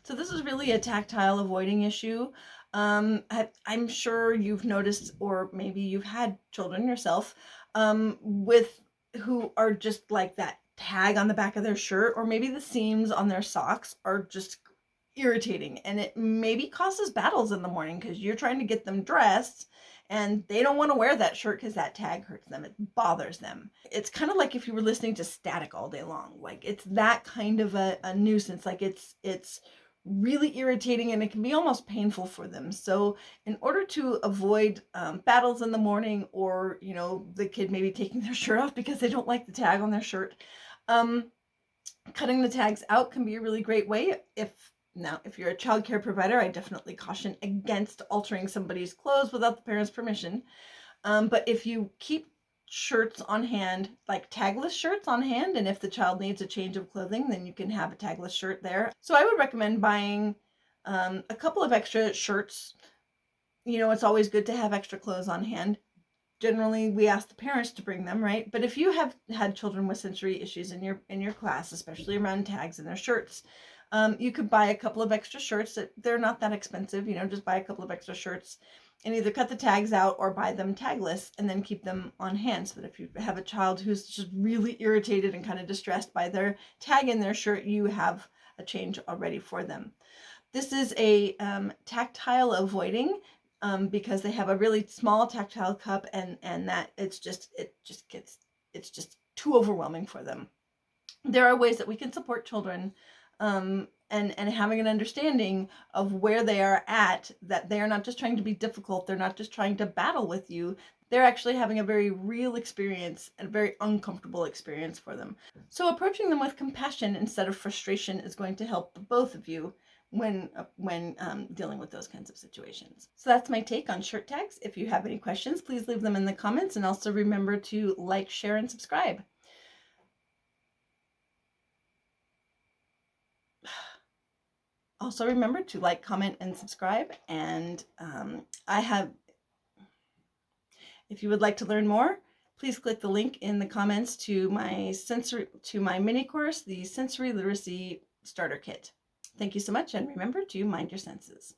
So this is really a tactile avoiding issue. I'm sure you've noticed, or maybe you've had children yourself, with who are just like that tag on the back of their shirt, or maybe the seams on their socks are just irritating, and it maybe causes battles in the morning because you're trying to get them dressed and they don't want to wear that shirt because that tag hurts them, it bothers them. It's kind of like if you were listening to static all day long. Like, it's that kind of a nuisance. Like, it's really irritating, and it can be almost painful for them. So in order to avoid battles in the morning, or the kid maybe taking their shirt off because they don't like the tag on their shirt, cutting the tags out can be a really great way. If you're a child care provider, I definitely caution against altering somebody's clothes without the parent's permission. But if you keep shirts on hand, like tagless shirts on hand, and if the child needs a change of clothing, then you can have a tagless shirt there. So I would recommend buying a couple of extra shirts. It's always good to have extra clothes on hand. Generally, we ask the parents to bring them, right? But if you have had children with sensory issues in your class, especially around tags in their shirts, you could buy a couple of extra shirts. They're not that expensive. Just buy a couple of extra shirts and either cut the tags out or buy them tagless and then keep them on hand, so that if you have a child who's just really irritated and kind of distressed by their tag in their shirt, you have a change already for them. This is a tactile avoiding, because they have a really small tactile cup, and that it's just too overwhelming for them. There are ways that we can support children, and having an understanding of where they are at, that they are not just trying to be difficult, they're not just trying to battle with you, they're actually having a very real experience, and a very uncomfortable experience for them. So approaching them with compassion instead of frustration is going to help both of you when dealing with those kinds of situations. So that's my take on shirt tags. If you have any questions, please leave them in the comments, and also remember to like, share, and subscribe. Also remember to like, comment, and subscribe. And if you would like to learn more, please click the link in the comments to my mini course, the Sensory Literacy Starter Kit. Thank you so much, and remember to mind your senses.